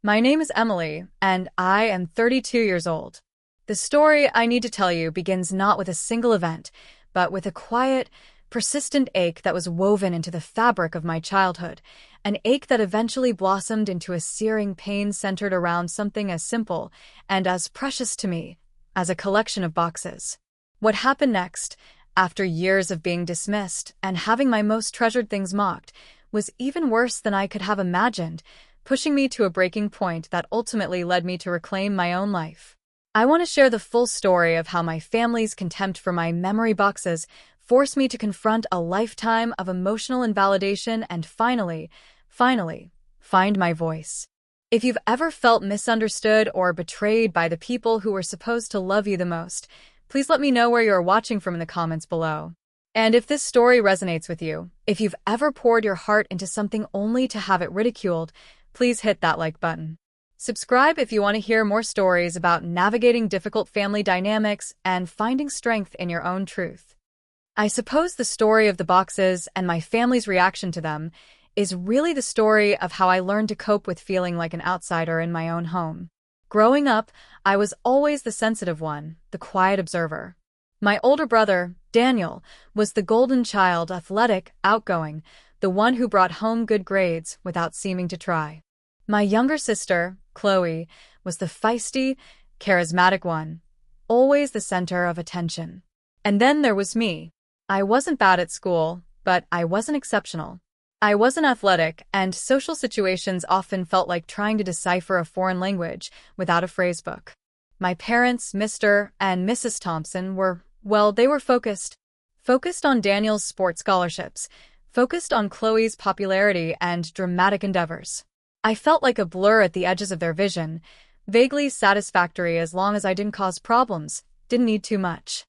My name is Emily, and I am 32 years old. The story I need to tell you begins not with a single event, but with a quiet, persistent ache that was woven into the fabric of my childhood, an ache that eventually blossomed into a searing pain centered around something as simple and as precious to me as a collection of boxes. What happened next, after years of being dismissed and having my most treasured things mocked, was even worse than I could have imagined, pushing me to a breaking point that ultimately led me to reclaim my own life. I want to share the full story of how my family's contempt for my memory boxes forced me to confront a lifetime of emotional invalidation and finally, find my voice. If you've ever felt misunderstood or betrayed by the people who were supposed to love you the most, please let me know where you're watching from in the comments below. And if this story resonates with you, if you've ever poured your heart into something only to have it ridiculed, please hit that like button. Subscribe if you want to hear more stories about navigating difficult family dynamics and finding strength in your own truth. I suppose the story of the boxes and my family's reaction to them is really the story of how I learned to cope with feeling like an outsider in my own home. Growing up, I was always the sensitive one, the quiet observer. My older brother, Daniel, was the golden child, athletic, outgoing, the one who brought home good grades without seeming to try. My younger sister, Chloe, was the feisty, charismatic one, always the center of attention. And then there was me. I wasn't bad at school, but I wasn't exceptional. I wasn't athletic, and social situations often felt like trying to decipher a foreign language without a phrasebook. My parents, Mr. and Mrs. Thompson, they were focused. Focused on Daniel's sports scholarships, focused on Chloe's popularity and dramatic endeavors. I felt like a blur at the edges of their vision, vaguely satisfactory as long as I didn't cause problems, didn't need too much.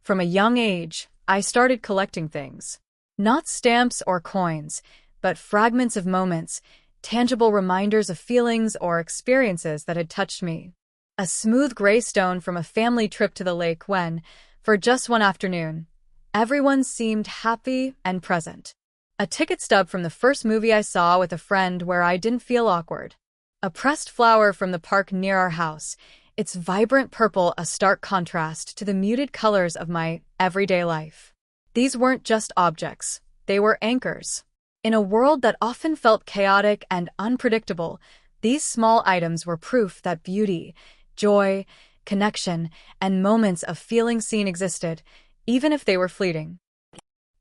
From a young age, I started collecting things. Not stamps or coins, but fragments of moments, tangible reminders of feelings or experiences that had touched me. A smooth gray stone from a family trip to the lake when, for just one afternoon, everyone seemed happy and present. A ticket stub from the first movie I saw with a friend where I didn't feel awkward. A pressed flower from the park near our house, its vibrant purple a stark contrast to the muted colors of my everyday life. These weren't just objects, they were anchors. In a world that often felt chaotic and unpredictable, these small items were proof that beauty, joy, connection, and moments of feeling seen existed, even if they were fleeting.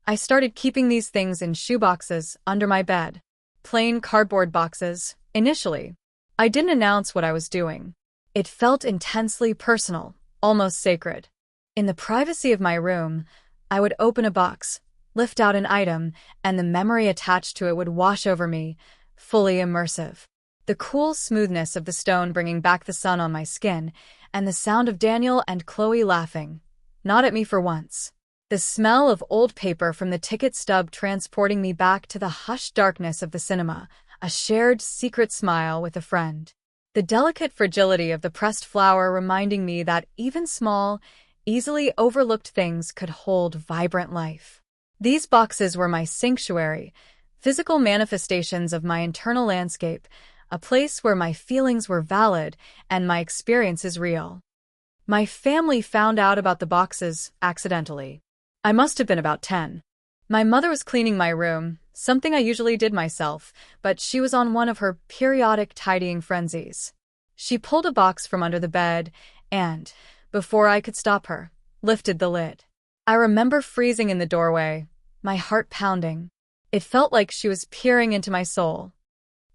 I started keeping these things in shoeboxes under my bed. Plain cardboard boxes, initially. I didn't announce what I was doing. It felt intensely personal, almost sacred. In the privacy of my room, I would open a box, lift out an item, and the memory attached to it would wash over me, fully immersive. The cool smoothness of the stone bringing back the sun on my skin, and the sound of Daniel and Chloe laughing, not at me for once. The smell of old paper from the ticket stub transporting me back to the hushed darkness of the cinema, a shared secret smile with a friend. The delicate fragility of the pressed flower reminding me that even small, easily overlooked things could hold vibrant life. These boxes were my sanctuary, physical manifestations of my internal landscape, a place where my feelings were valid and my experiences real. My family found out about the boxes accidentally. I must have been about 10. My mother was cleaning my room, something I usually did myself, but she was on one of her periodic tidying frenzies. She pulled a box from under the bed and, before I could stop her, lifted the lid. I remember freezing in the doorway, my heart pounding. It felt like she was peering into my soul.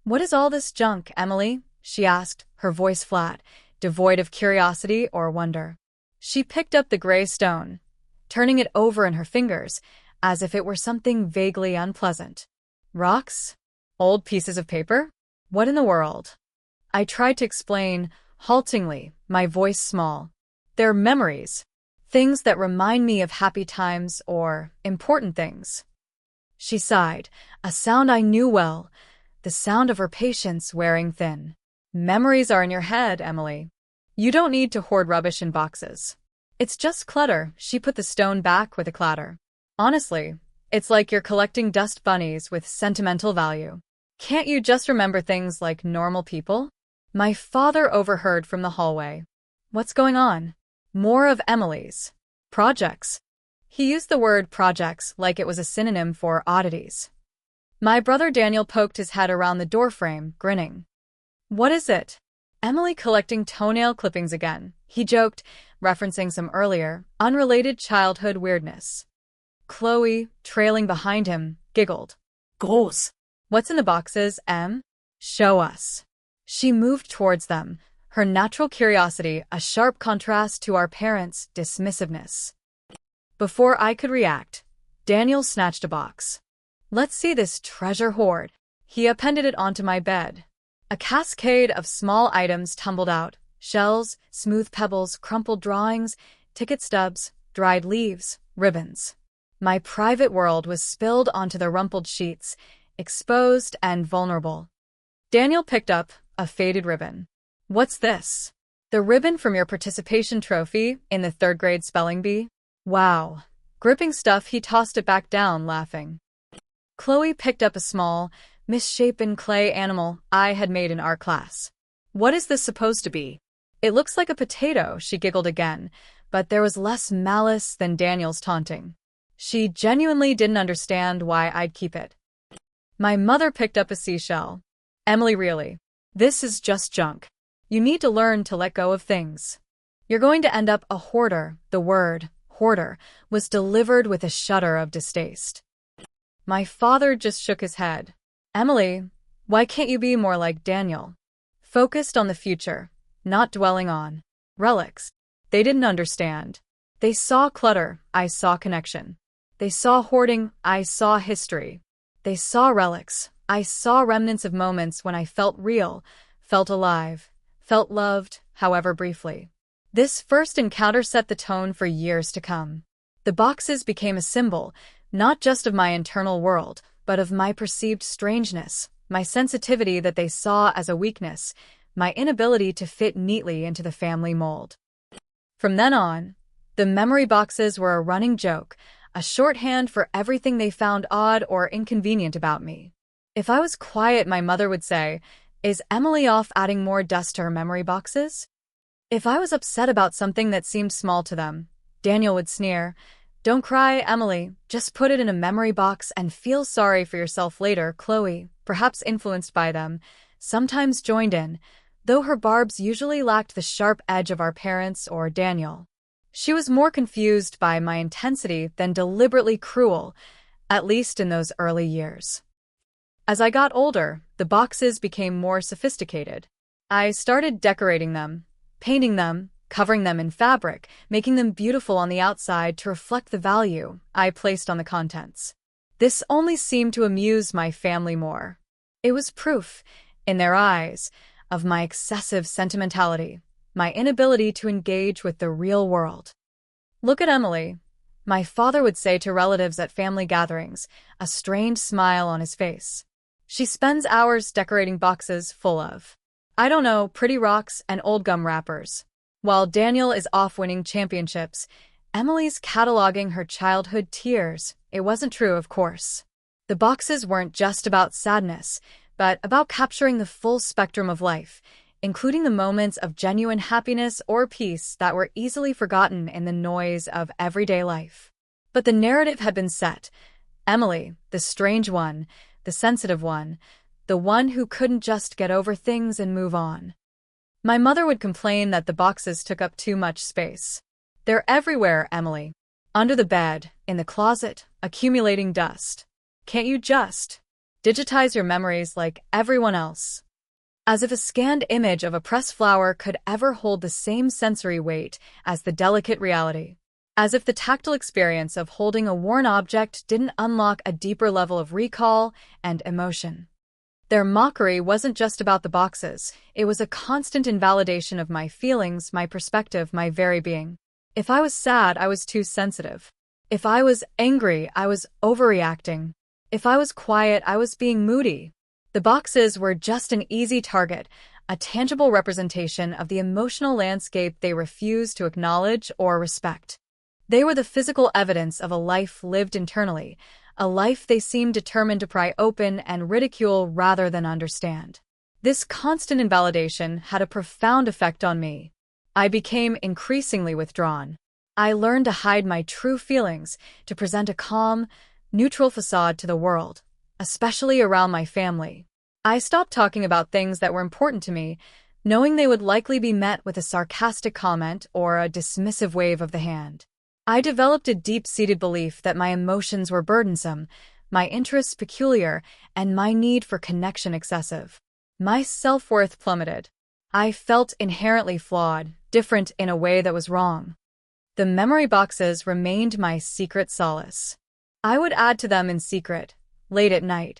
"What is all this junk, Emily?" she asked, her voice flat, devoid of curiosity or wonder. She picked up the gray stone, turning it over in her fingers, as if it were something vaguely unpleasant. "Rocks? Old pieces of paper? What in the world?" I tried to explain, haltingly, my voice small. "They're memories. Things that remind me of happy times or important things." She sighed, a sound I knew well, the sound of her patience wearing thin. "Memories are in your head, Emily. You don't need to hoard rubbish in boxes. It's just clutter." She put the stone back with a clatter. "Honestly, it's like you're collecting dust bunnies with sentimental value. Can't you just remember things like normal people?" My father overheard from the hallway. What's going on? More of Emily's projects. He used the word projects like it was a synonym for oddities. My brother Daniel poked his head around the doorframe, grinning. What is it? Emily collecting toenail clippings again, he joked, referencing some earlier, unrelated childhood weirdness. Chloe, trailing behind him, giggled. Gross. What's in the boxes, Em? Show us. She moved towards them, her natural curiosity a sharp contrast to our parents' dismissiveness. Before I could react, Daniel snatched a box. Let's see this treasure hoard. He appended it onto my bed. A cascade of small items tumbled out, shells, smooth pebbles, crumpled drawings, ticket stubs, dried leaves, ribbons. My private world was spilled onto the rumpled sheets, exposed and vulnerable. Daniel picked up a faded ribbon. What's this? The ribbon from your participation trophy in the third grade spelling bee? Wow. Gripping stuff, he tossed it back down, laughing. Chloe picked up a small, misshapen clay animal I had made in art class. What is this supposed to be? It looks like a potato, she giggled again, but there was less malice than Daniel's taunting. She genuinely didn't understand why I'd keep it. My mother picked up a seashell. Emily, really? This is just junk. You need to learn to let go of things. You're going to end up a hoarder. The word, hoarder, was delivered with a shudder of distaste. My father just shook his head. Emily, why can't you be more like Daniel? Focused on the future, not dwelling on relics. They didn't understand. They saw clutter, I saw connection. They saw hoarding, I saw history. They saw relics, I saw remnants of moments when I felt real, felt alive, felt loved, however briefly. This first encounter set the tone for years to come. The boxes became a symbol, not just of my internal world, but of my perceived strangeness, my sensitivity that they saw as a weakness, my inability to fit neatly into the family mold. From then on, the memory boxes were a running joke, a shorthand for everything they found odd or inconvenient about me. If I was quiet, my mother would say, "Is Emily off adding more dust to her memory boxes?" If I was upset about something that seemed small to them, Daniel would sneer, "Don't cry, Emily, just put it in a memory box and feel sorry for yourself later." Chloe, perhaps influenced by them, sometimes joined in, though her barbs usually lacked the sharp edge of our parents or Daniel. She was more confused by my intensity than deliberately cruel, at least in those early years. As I got older, the boxes became more sophisticated. I started decorating them, painting them, covering them in fabric, making them beautiful on the outside to reflect the value I placed on the contents. This only seemed to amuse my family more. It was proof, in their eyes, of my excessive sentimentality, my inability to engage with the real world. "Look at Emily," my father would say to relatives at family gatherings, a strained smile on his face. "She spends hours decorating boxes full of, I don't know, pretty rocks and old gum wrappers. While Daniel is off winning championships, Emily's cataloging her childhood tears." It wasn't true, of course. The boxes weren't just about sadness, but about capturing the full spectrum of life, including the moments of genuine happiness or peace that were easily forgotten in the noise of everyday life. But the narrative had been set. Emily, the strange one, the sensitive one, the one who couldn't just get over things and move on. My mother would complain that the boxes took up too much space. "They're everywhere, Emily. Under the bed, in the closet, accumulating dust. Can't you just digitize your memories like everyone else?" As if a scanned image of a pressed flower could ever hold the same sensory weight as the delicate reality. As if the tactile experience of holding a worn object didn't unlock a deeper level of recall and emotion. Their mockery wasn't just about the boxes, it was a constant invalidation of my feelings, my perspective, my very being. If I was sad, I was too sensitive. If I was angry, I was overreacting. If I was quiet, I was being moody. The boxes were just an easy target, a tangible representation of the emotional landscape they refused to acknowledge or respect. They were the physical evidence of a life lived internally, a life they seemed determined to pry open and ridicule rather than understand. This constant invalidation had a profound effect on me. I became increasingly withdrawn. I learned to hide my true feelings, to present a calm, neutral facade to the world, especially around my family. I stopped talking about things that were important to me, knowing they would likely be met with a sarcastic comment or a dismissive wave of the hand. I developed a deep-seated belief that my emotions were burdensome, my interests peculiar, and my need for connection excessive. My self-worth plummeted. I felt inherently flawed, different in a way that was wrong. The memory boxes remained my secret solace. I would add to them in secret, late at night,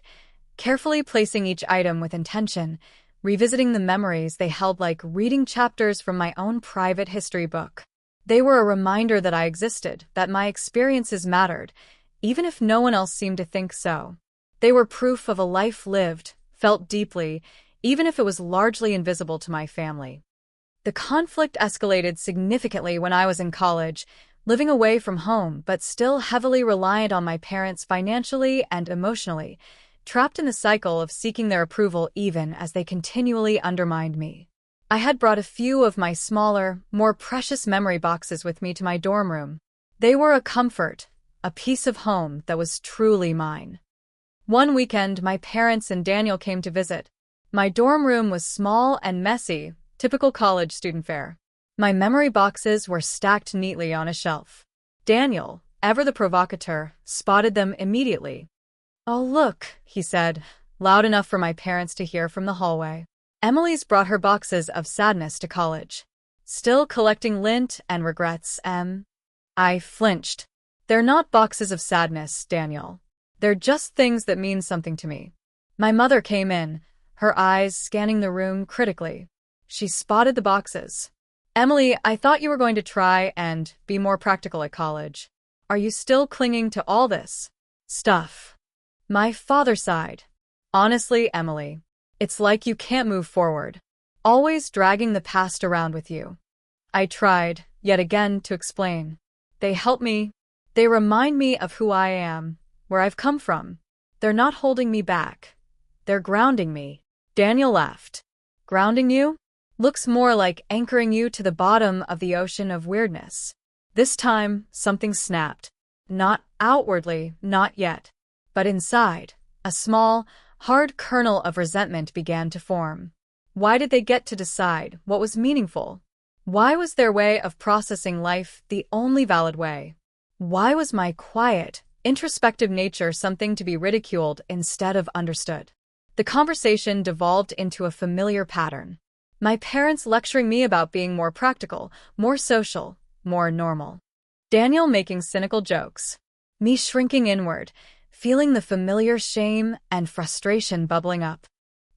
carefully placing each item with intention, revisiting the memories they held like reading chapters from my own private history book. They were a reminder that I existed, that my experiences mattered, even if no one else seemed to think so. They were proof of a life lived, felt deeply, even if it was largely invisible to my family. The conflict escalated significantly when I was in college, living away from home but still heavily reliant on my parents financially and emotionally, trapped in the cycle of seeking their approval even as they continually undermined me. I had brought a few of my smaller, more precious memory boxes with me to my dorm room. They were a comfort, a piece of home that was truly mine. One weekend, my parents and Daniel came to visit. My dorm room was small and messy, typical college student fare. My memory boxes were stacked neatly on a shelf. Daniel, ever the provocateur, spotted them immediately. "Oh, look," he said, loud enough for my parents to hear from the hallway. "Emily's brought her boxes of sadness to college. Still collecting lint and regrets, Em." I flinched. "They're not boxes of sadness, Daniel. They're just things that mean something to me." My mother came in, her eyes scanning the room critically. She spotted the boxes. "Emily, I thought you were going to try and be more practical at college. Are you still clinging to all this stuff?" My father sighed. "Honestly, Emily, it's like you can't move forward, always dragging the past around with you." I tried, yet again, to explain. "They help me. They remind me of who I am, where I've come from. They're not holding me back. They're grounding me." Daniel laughed. "Grounding you? Looks more like anchoring you to the bottom of the ocean of weirdness." This time, something snapped. Not outwardly, not yet. But inside, a small, hard kernel of resentment began to form. Why did they get to decide what was meaningful? Why was their way of processing life the only valid way? Why was my quiet, introspective nature something to be ridiculed instead of understood? The conversation devolved into a familiar pattern. My parents lecturing me about being more practical, more social, more normal. Daniel making cynical jokes. Me shrinking inward, feeling the familiar shame and frustration bubbling up.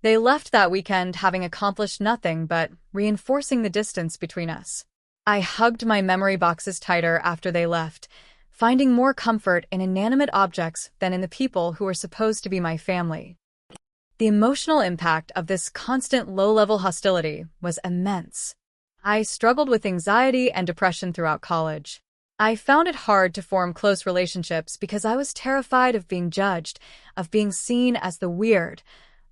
They left that weekend having accomplished nothing but reinforcing the distance between us. I hugged my memory boxes tighter after they left, finding more comfort in inanimate objects than in the people who were supposed to be my family. The emotional impact of this constant low-level hostility was immense. I struggled with anxiety and depression throughout college. I found it hard to form close relationships because I was terrified of being judged, of being seen as the weird,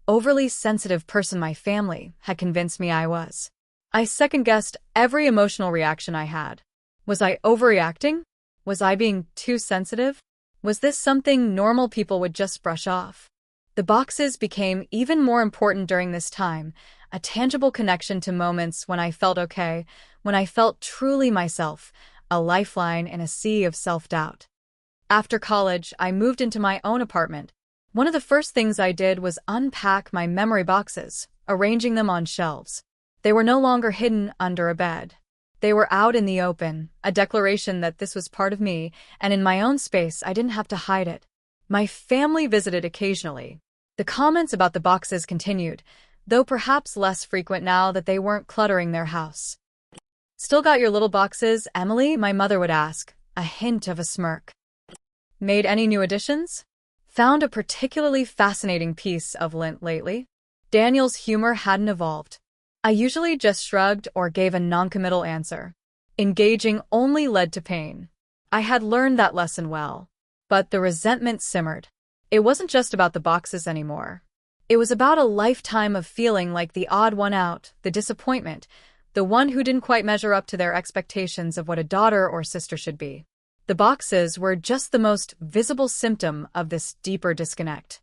overly sensitive person my family had convinced me I was. I second-guessed every emotional reaction I had. Was I overreacting? Was I being too sensitive? Was this something normal people would just brush off? The boxes became even more important during this time, a tangible connection to moments when I felt okay, when I felt truly myself, a lifeline in a sea of self-doubt. After college, I moved into my own apartment. One of the first things I did was unpack my memory boxes, arranging them on shelves. They were no longer hidden under a bed. They were out in the open, a declaration that this was part of me, and in my own space I didn't have to hide it. My family visited occasionally. The comments about the boxes continued, though perhaps less frequent now that they weren't cluttering their house. "Still got your little boxes, Emily?" my mother would ask, a hint of a smirk. "Made any new additions? Found a particularly fascinating piece of lint lately?" Daniel's humor hadn't evolved. I usually just shrugged or gave a noncommittal answer. Engaging only led to pain. I had learned that lesson well. But the resentment simmered. It wasn't just about the boxes anymore. It was about a lifetime of feeling like the odd one out, the disappointment, the one who didn't quite measure up to their expectations of what a daughter or sister should be. The boxes were just the most visible symptom of this deeper disconnect.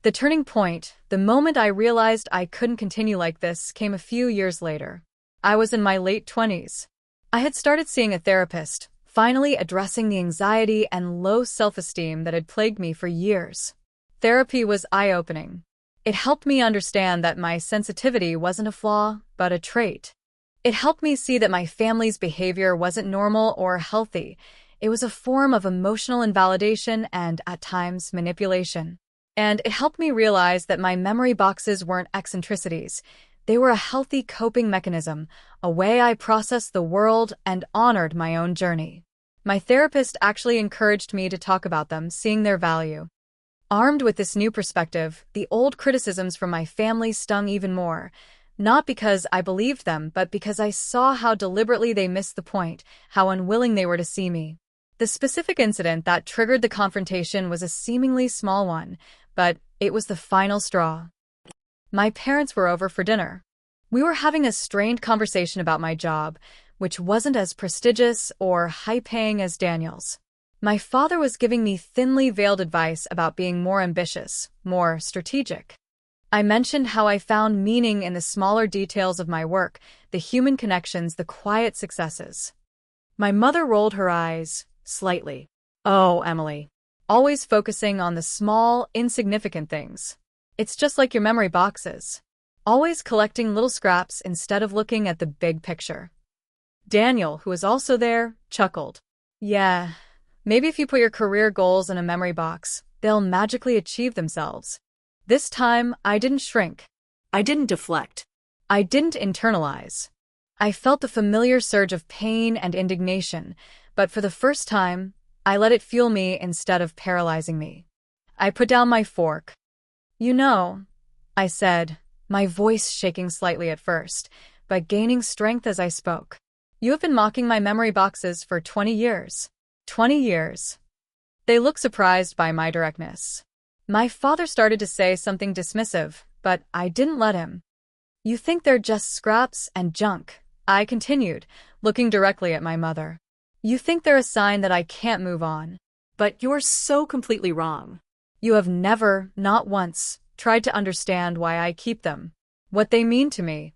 The turning point, the moment I realized I couldn't continue like this, came a few years later. I was in my late 20s. I had started seeing a therapist, finally addressing the anxiety and low self-esteem that had plagued me for years. Therapy was eye-opening. It helped me understand that my sensitivity wasn't a flaw, but a trait. It helped me see that my family's behavior wasn't normal or healthy. It was a form of emotional invalidation and, at times, manipulation. And it helped me realize that my memory boxes weren't eccentricities. They were a healthy coping mechanism, a way I processed the world and honored my own journey. My therapist actually encouraged me to talk about them, seeing their value. Armed with this new perspective, the old criticisms from my family stung even more, not because I believed them, but because I saw how deliberately they missed the point, how unwilling they were to see me. The specific incident that triggered the confrontation was a seemingly small one, but it was the final straw. My parents were over for dinner. We were having a strained conversation about my job, which wasn't as prestigious or high-paying as Daniel's. My father was giving me thinly veiled advice about being more ambitious, more strategic. I mentioned how I found meaning in the smaller details of my work, the human connections, the quiet successes. My mother rolled her eyes, slightly. "Oh, Emily. Always focusing on the small, insignificant things. It's just like your memory boxes. Always collecting little scraps instead of looking at the big picture." Daniel, who was also there, chuckled. "Yeah. Maybe if you put your career goals in a memory box, they'll magically achieve themselves." This time, I didn't shrink. I didn't deflect. I didn't internalize. I felt the familiar surge of pain and indignation, but for the first time, I let it fuel me instead of paralyzing me. I put down my fork. "You know," I said, my voice shaking slightly at first, but gaining strength as I spoke. "You have been mocking my memory boxes for 20 years. 20 years. They look surprised by my directness. My father started to say something dismissive, but I didn't let him. "You think they're just scraps and junk," I continued, looking directly at my mother. "You think they're a sign that I can't move on. But you're so completely wrong. You have never, not once, tried to understand why I keep them, what they mean to me."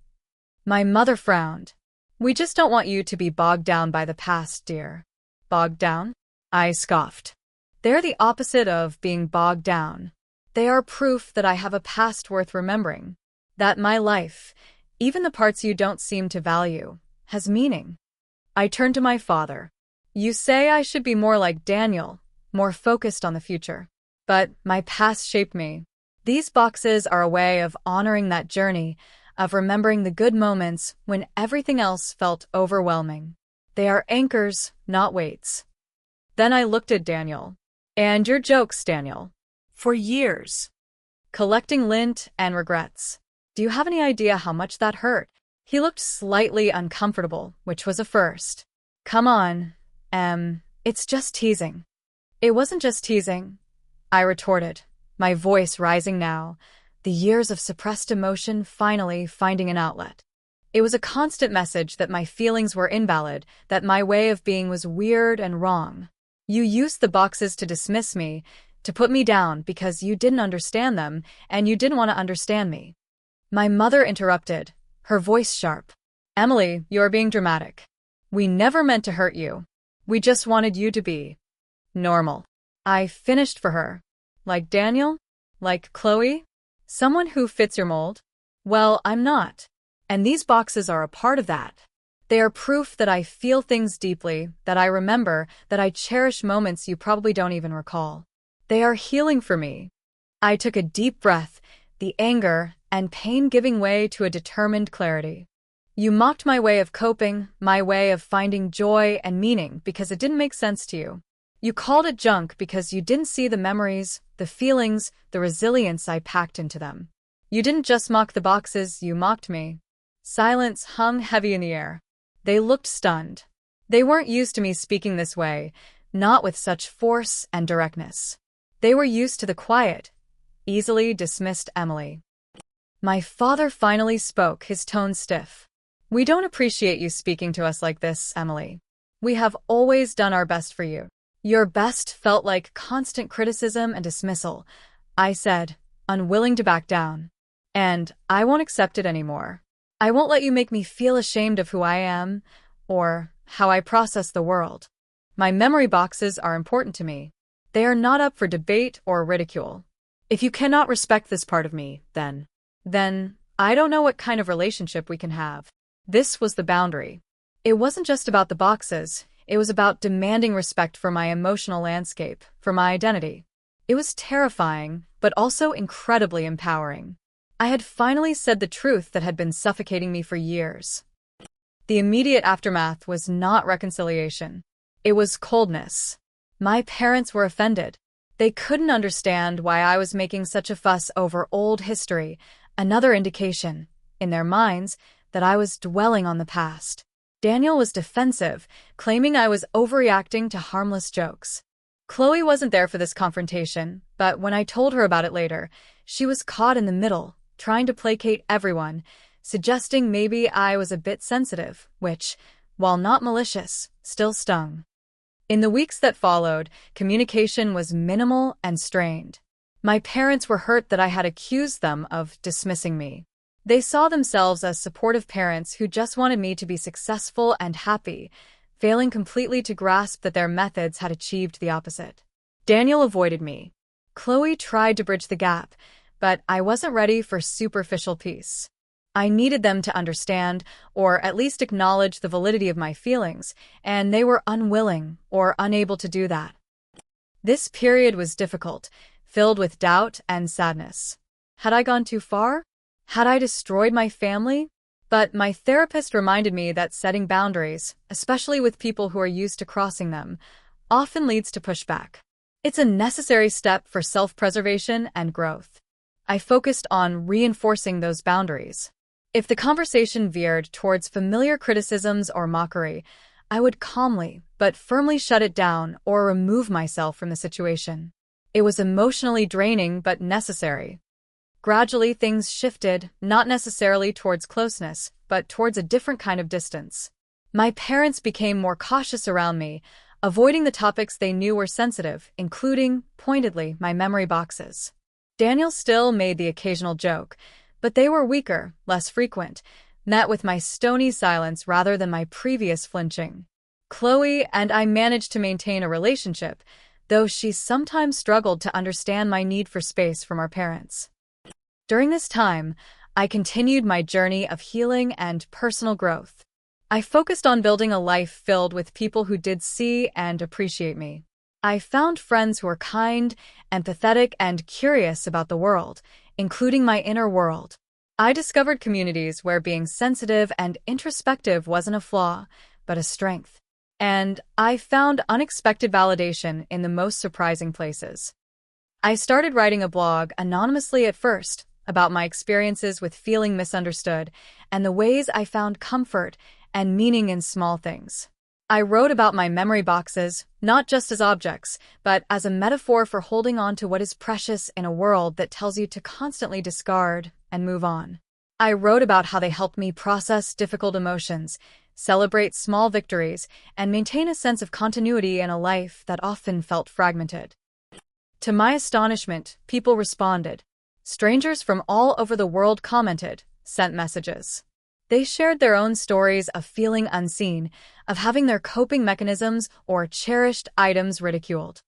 My mother frowned. "We just don't want you to be bogged down by the past, dear." "Bogged down?" I scoffed. "They're the opposite of being bogged down. They are proof that I have a past worth remembering, that my life, even the parts you don't seem to value, has meaning." I turned to my father. "You say I should be more like Daniel, more focused on the future. But my past shaped me. These boxes are a way of honoring that journey, of remembering the good moments when everything else felt overwhelming. They are anchors, not weights." Then I looked at Daniel. "And your jokes, Daniel. For years. Collecting lint and regrets. Do you have any idea how much that hurt?" He looked slightly uncomfortable, which was a first. "Come on, it's just teasing." "It wasn't just teasing," I retorted, my voice rising now, the years of suppressed emotion finally finding an outlet. It was a constant message that my feelings were invalid, that my way of being was weird and wrong. "You used the boxes to dismiss me, to put me down because you didn't understand them, and you didn't want to understand me." My mother interrupted, her voice sharp. "Emily, you're being dramatic. We never meant to hurt you. We just wanted you to be normal." I finished for her. "Like Daniel? Like Chloe? Someone who fits your mold? Well, I'm not. And these boxes are a part of that. They are proof that I feel things deeply, that I remember, that I cherish moments you probably don't even recall. They are healing for me." I took a deep breath, the anger and pain giving way to a determined clarity. "You mocked my way of coping, my way of finding joy and meaning because it didn't make sense to you. You called it junk because you didn't see the memories, the feelings, the resilience I packed into them. You didn't just mock the boxes, you mocked me." Silence hung heavy in the air. They looked stunned. They weren't used to me speaking this way, not with such force and directness. They were used to the quiet, easily dismissed Emily. My father finally spoke, his tone stiff. "We don't appreciate you speaking to us like this, Emily. We have always done our best for you." "Your best" felt like constant criticism and dismissal, I said, unwilling to back down. "And I won't accept it anymore. I won't let you make me feel ashamed of who I am or how I process the world. My memory boxes are important to me. They are not up for debate or ridicule. If you cannot respect this part of me, then I don't know what kind of relationship we can have." This was the boundary. It wasn't just about the boxes, it was about demanding respect for my emotional landscape, for my identity. It was terrifying, but also incredibly empowering. I had finally said the truth that had been suffocating me for years. The immediate aftermath was not reconciliation. It was coldness. My parents were offended. They couldn't understand why I was making such a fuss over old history, another indication, in their minds, that I was dwelling on the past. Daniel was defensive, claiming I was overreacting to harmless jokes. Chloe wasn't there for this confrontation, but when I told her about it later, she was caught in the middle, trying to placate everyone, suggesting maybe I was a bit sensitive, which, while not malicious, still stung. In the weeks that followed, communication was minimal and strained. My parents were hurt that I had accused them of dismissing me. They saw themselves as supportive parents who just wanted me to be successful and happy, failing completely to grasp that their methods had achieved the opposite. Daniel avoided me. Chloe tried to bridge the gap, but I wasn't ready for superficial peace. I needed them to understand, or at least acknowledge the validity of my feelings, and they were unwilling or unable to do that. This period was difficult, filled with doubt and sadness. Had I gone too far? Had I destroyed my family? But my therapist reminded me that setting boundaries, especially with people who are used to crossing them, often leads to pushback. It's a necessary step for self-preservation and growth. I focused on reinforcing those boundaries. If the conversation veered towards familiar criticisms or mockery, I would calmly but firmly shut it down or remove myself from the situation. It was emotionally draining but necessary. Gradually, things shifted, not necessarily towards closeness, but towards a different kind of distance. My parents became more cautious around me, avoiding the topics they knew were sensitive, including, pointedly, my memory boxes. Daniel still made the occasional joke, but they were weaker, less frequent, met with my stony silence rather than my previous flinching. Chloe and I managed to maintain a relationship, though she sometimes struggled to understand my need for space from our parents. During this time, I continued my journey of healing and personal growth. I focused on building a life filled with people who did see and appreciate me. I found friends who were kind, empathetic, and curious about the world, including my inner world. I discovered communities where being sensitive and introspective wasn't a flaw, but a strength. And I found unexpected validation in the most surprising places. I started writing a blog anonymously at first, about my experiences with feeling misunderstood and the ways I found comfort and meaning in small things. I wrote about my memory boxes, not just as objects, but as a metaphor for holding on to what is precious in a world that tells you to constantly discard and move on. I wrote about how they helped me process difficult emotions, celebrate small victories, and maintain a sense of continuity in a life that often felt fragmented. To my astonishment, people responded. Strangers from all over the world commented, sent messages. They shared their own stories of feeling unseen, of having their coping mechanisms or cherished items ridiculed.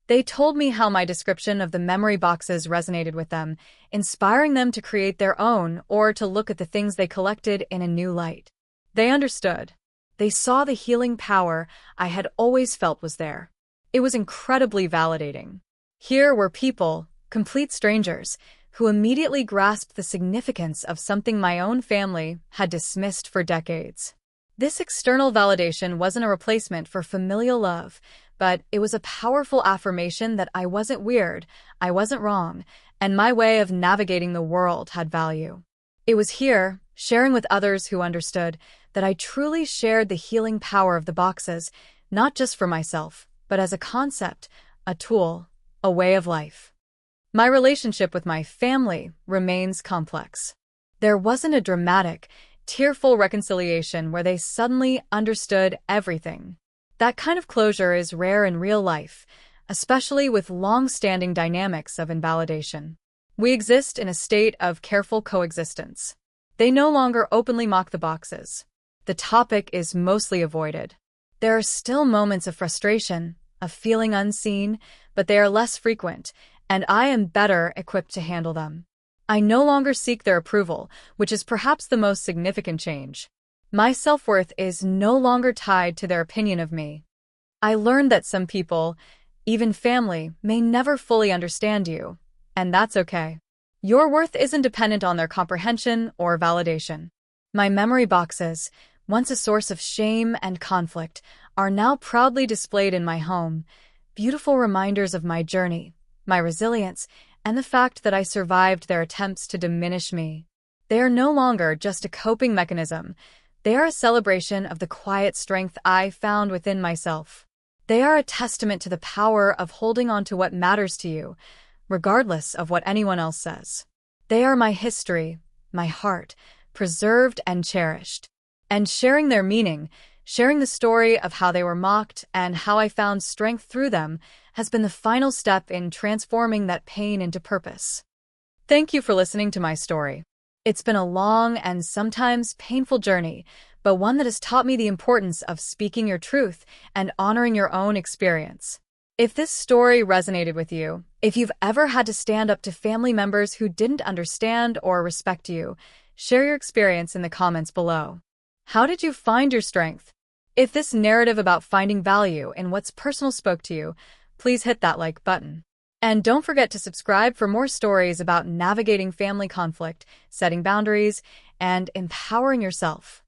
They told me how my description of the memory boxes resonated with them, inspiring them to create their own or to look at the things they collected in a new light. They understood. They saw the healing power I had always felt was there. It was incredibly validating. Here were people, complete strangers, who immediately grasped the significance of something my own family had dismissed for decades. This external validation wasn't a replacement for familial love, but it was a powerful affirmation that I wasn't weird, I wasn't wrong, and my way of navigating the world had value. It was here, sharing with others who understood, that I truly shared the healing power of the boxes, not just for myself, but as a concept, a tool, a way of life. My relationship with my family remains complex. There wasn't a dramatic, tearful reconciliation where they suddenly understood everything. That kind of closure is rare in real life, especially with long-standing dynamics of invalidation. We exist in a state of careful coexistence. They no longer openly mock the boxes. The topic is mostly avoided. There are still moments of frustration, of feeling unseen, but they are less frequent, and I am better equipped to handle them. I no longer seek their approval, which is perhaps the most significant change. My self-worth is no longer tied to their opinion of me. I learned that some people, even family, may never fully understand you, and that's okay. Your worth isn't dependent on their comprehension or validation. My memory boxes, once a source of shame and conflict, are now proudly displayed in my home, beautiful reminders of my journey, my resilience, and the fact that I survived their attempts to diminish me. They are no longer just a coping mechanism. They are a celebration of the quiet strength I found within myself. They are a testament to the power of holding on to what matters to you, regardless of what anyone else says. They are my history, my heart, preserved and cherished. And sharing their meaning, sharing the story of how they were mocked and how I found strength through them, has been the final step in transforming that pain into purpose. Thank you for listening to my story. It's been a long and sometimes painful journey, but one that has taught me the importance of speaking your truth and honoring your own experience. If this story resonated with you, if you've ever had to stand up to family members who didn't understand or respect you, share your experience in the comments below. How did you find your strength? If this narrative about finding value in what's personal spoke to you, please hit that like button. And don't forget to subscribe for more stories about navigating family conflict, setting boundaries, and empowering yourself.